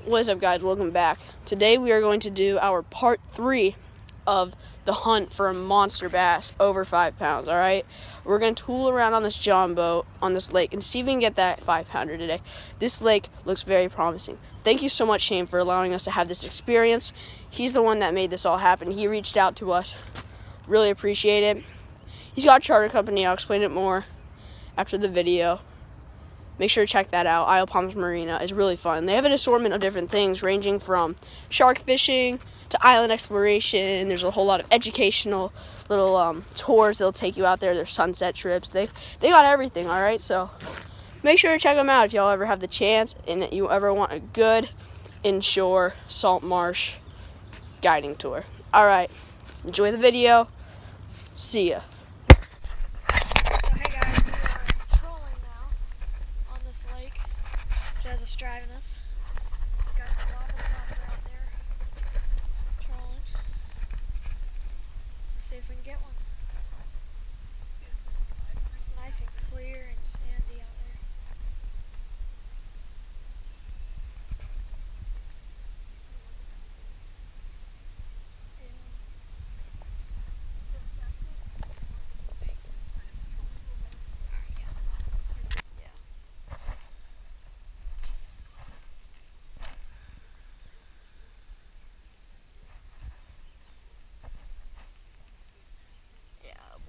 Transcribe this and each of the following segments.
What's up, guys? Welcome back. Today we are going to do our part 3 of the hunt for a monster bass over 5 pounds, alright? We're going to tool around on this John boat on this lake and see if we can get that 5-pounder today. This lake looks very promising. Thank you so much, Shane, for allowing us to have this experience. He's the one that made this all happen. He reached out to us. Really appreciate it. He's got a charter company. I'll explain it more after the video. Make sure to check that out. Isle Palms Marina is really fun. They have an assortment of different things ranging from shark fishing to island exploration. There's a whole lot of educational little tours they'll take you out there. There's sunset trips. They got everything, all right? So make sure to check them out if y'all ever have the chance and you ever want a good inshore salt marsh guiding tour. All right, enjoy the video. See ya. Driving us. Got the gobble out there, trolling. See if we can get one. It's nice and clear and sandy out there.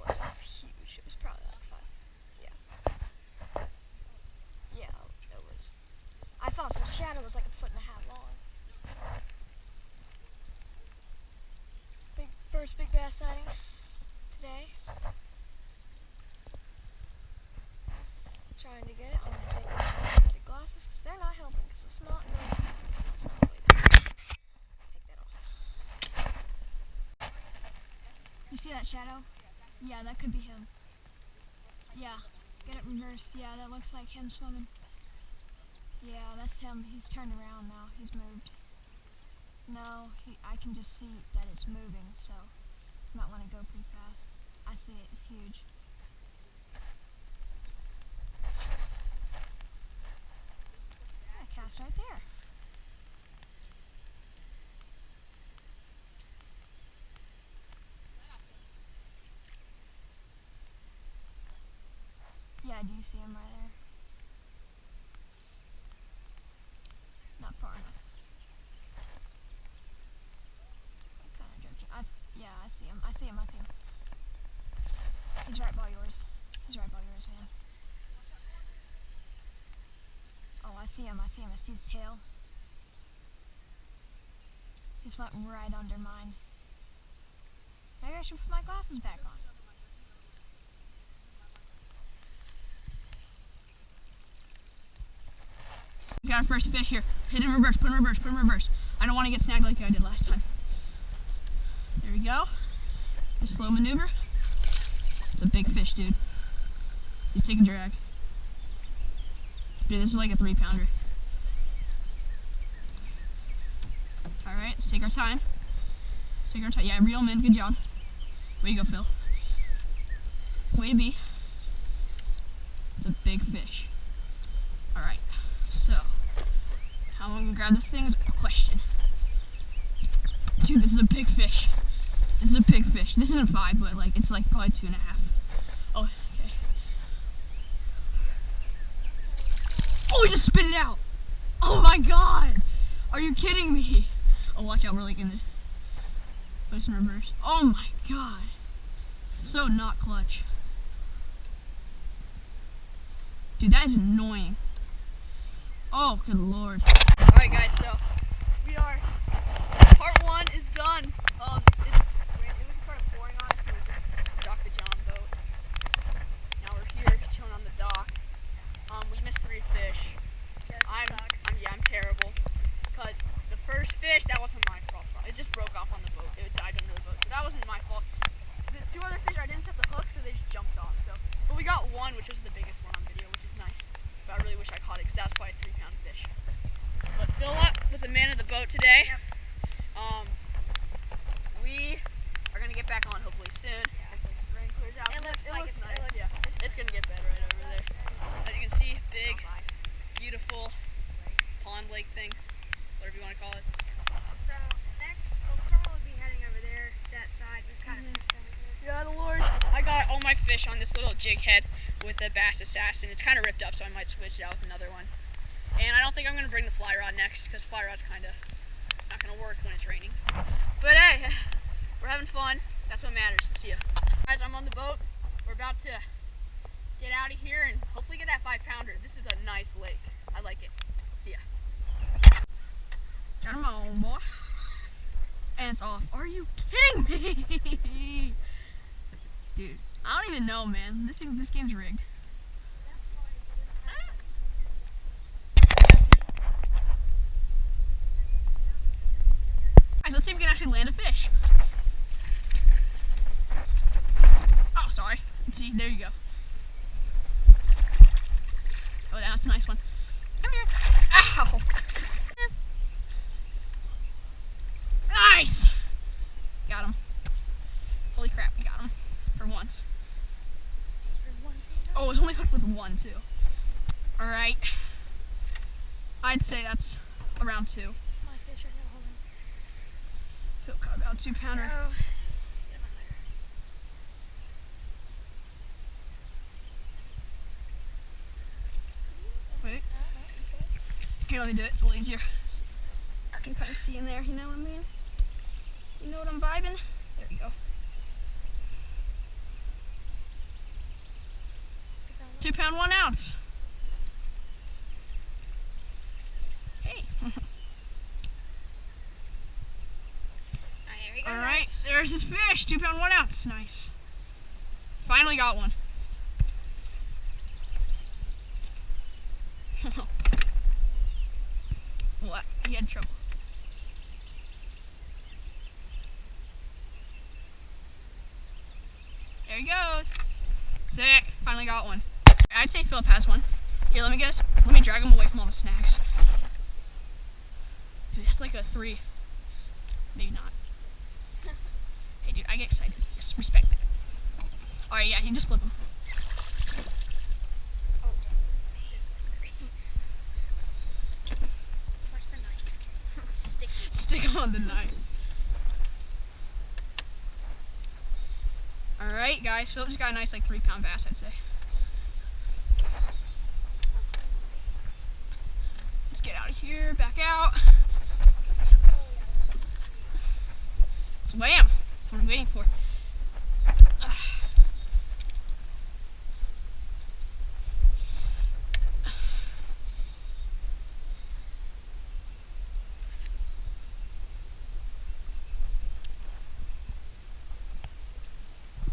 It was huge. It was probably like 5. Yeah, it was. I saw some shadow. It was like 1.5 feet long. First big bass sighting today. Trying to get it. I'm gonna take my athletic glasses because they're not helping. Because it's not noticing. That's not really there. Take that off. You see that shadow? Yeah, that could be him. Yeah, get it reversed. Yeah, that looks like him swimming. Yeah, that's him. He's turned around now. He's moved. No, I can just see that it's moving, so you might want to go pretty fast. I see it. It's huge. Yeah, cast right there. Yeah, do you see him right there? Not far enough. Kind of drifting. Yeah, I see him. I see him. He's right by yours. Man. Oh, I see him. I see his tail. He's went right under mine. Maybe I should put my glasses back on. He's got our first fish here. Hit him in reverse, put him in reverse. I don't want to get snagged like I did last time. There we go. Just slow maneuver. It's a big fish, dude. He's taking drag. Dude, this is like a 3-pounder. Alright, let's take our time. Yeah, reel him in. Good job. Way to go, Phil. Way to be. It's a big fish. Alright, so how long we grab this thing is a question. Dude, this is a big fish. This isn't 5, but like it's like probably 2.5. Oh, okay. Oh, he just spit it out. Oh my god. Are you kidding me? Oh, watch out, we're like in the put us in reverse. Oh my god. So not clutch. Dude, that is annoying. Oh, good lord. Alright guys, so part 1 is done. It started pouring on us, so we just docked the John boat. Now we're here chilling on the dock. We missed 3 fish. I'm terrible. Because the first fish, that wasn't my fault. It just broke off on the boat. It died under the boat, so that wasn't my fault. The 2 other fish, I didn't set the hook, so they just jumped off. But we got 1, which was the biggest one on video, which is nice. But I really wish I caught it, because that was probably a 3-pound fish. But Philip was the man of the boat today. Yep. We are going to get back on hopefully soon. Yeah. If the rain clears out. It looks nice. Yeah. It's going to get better right over there. As you can see, big, beautiful pond lake thing. whatever you want to call it. So next, we'll probably be heading over there, that side. We've kind of fished over there. Yeah, the Lord. I got all my fish on this little jig head with the Bass Assassin. It's kind of ripped up, so I might switch it out with another one. And I don't think I'm going to bring the fly rod next because fly rod's kind of not going to work when it's raining. But hey, we're having fun. That's what matters. See ya. Guys, I'm on the boat. We're about to get out of here and hopefully get that 5-pounder. This is a nice lake. I like it. See ya. Come on, boy. And it's off. Are you kidding me? Dude, I don't even know, man. This game's rigged. Guys, let's see if we can actually land a fish. Oh, sorry. Let's see, there you go. Oh, that's a nice one. Come here. Ow! Nice! Got him. Holy crap, we got him. For once. Oh, it was only hooked with one, too. Alright. I'd say that's around 2. That's my fish I got holding. Phil caught about 2-pounder. Oh. Wait. Here, let me do it. It's a little easier. I can kind of see in there, you know what I mean? You know what I'm vibing? There we go. 2 pound, 1 ounce. Hey. There we go. Alright, there's his fish. 2 pound, 1 ounce. Nice. Finally got one. What? He had trouble. There he goes. Sick. Finally got one. I'd say Philip has one. Here, let me guess. Let me drag him away from all the snacks. Dude, that's like a 3. Maybe not. Hey, dude, I get excited. Just respect that. Alright, yeah, you just flip him. Where's the knife? Stick him on the knife. Alright, guys, Philip's got a nice, like, 3 pound bass, I'd say. Let's get out of here, back out. Wham! What are we waiting for?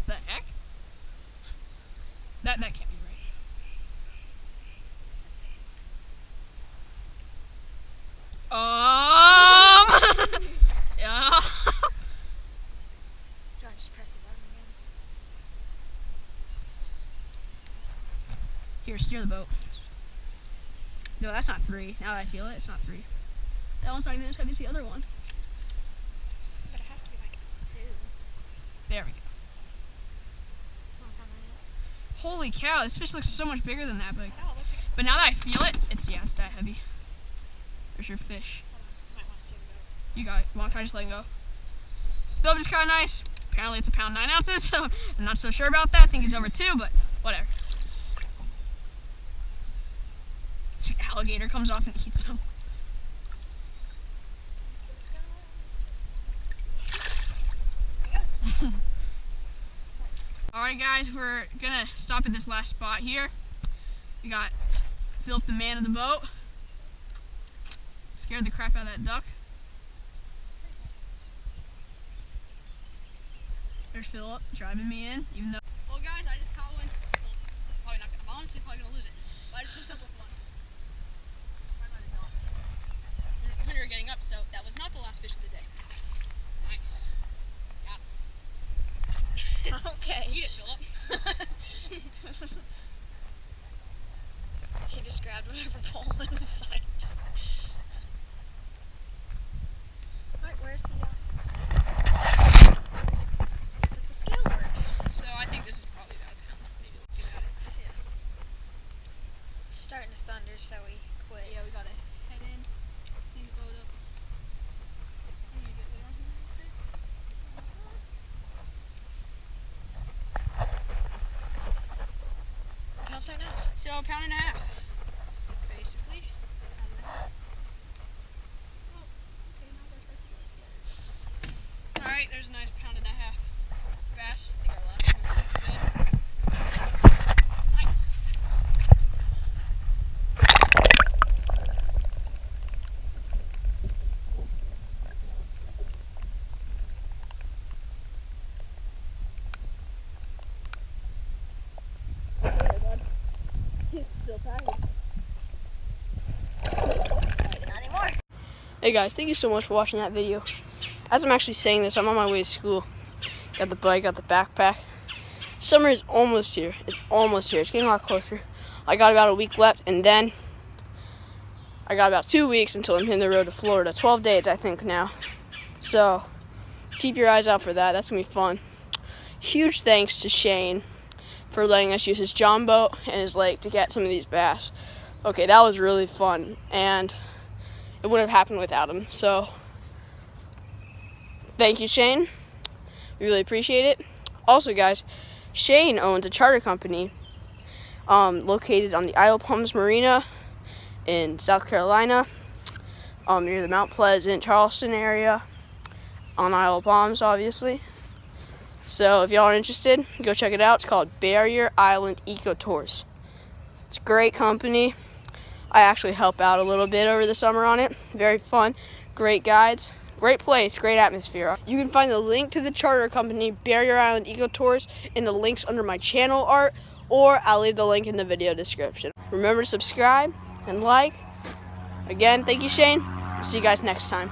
The heck? That can't be right. Yeah. Do I just press the button again? Here, steer the boat. No, that's not 3. Now that I feel it, it's not 3. That one's not even as heavy as the other one. But it has to be like 2. There we go. Holy cow, this fish looks so much bigger than that, but now that I feel it, it's that heavy. There's your fish. Might want to steer the boat. You got it. Can I just let him go? Philip just caught nice. Apparently it's 1 pound 9 ounces, so I'm not so sure about that. I think he's over 2, but whatever. Alligator comes off and eats him. Alright guys, we're gonna stop at this last spot here. We got Philip, the man of the boat. Scared the crap out of that duck. There's Philip driving me in, even though... Well guys, I just caught one. Well, probably not gonna, honestly, probably gonna lose it. But I just hooked up with one. When we were getting up, so that was not the last fish of the day. Nice. Got it. Okay. Eat it, Philip. He just grabbed whatever pole in sight. Alright, where's the see if the scale works. So I think this is probably about 1 pound. Maybe looking at it. Yeah. It's starting to thunder, so we quit. Yeah, we gotta head in, clean the boat up. so nice. So £1.5 basically. Alright, there's a nice £1.5 bass. I think our last one was good. Nice. Still tired. Not anymore. Hey guys, thank you so much for watching that video. As I'm actually saying this, I'm on my way to school. Got the bike, got the backpack. Summer is almost here. It's almost here. It's getting a lot closer. I got about a week left, and then I got about 2 weeks until I'm hitting the road to Florida. 12 days, I think, now. So keep your eyes out for that. That's going to be fun. Huge thanks to Shane for letting us use his John boat and his lake to get some of these bass. Okay, that was really fun, and it wouldn't have happened without him. So thank you, Shane. We really appreciate it. Also, guys, Shane owns a charter company located on the Isle Palms Marina in South Carolina, near the Mount Pleasant, Charleston area, on Isle Palms, obviously. So if y'all are interested, go check it out. It's called Barrier Island Eco Tours. It's a great company. I actually help out a little bit over the summer on it. Very fun, great guides, great place, great atmosphere. You can find the link to the charter company, Barrier Island Eco Tours, in the links under my channel art, or I'll leave the link in the video description. Remember to subscribe and like. Again, thank you, Shane. See you guys next time.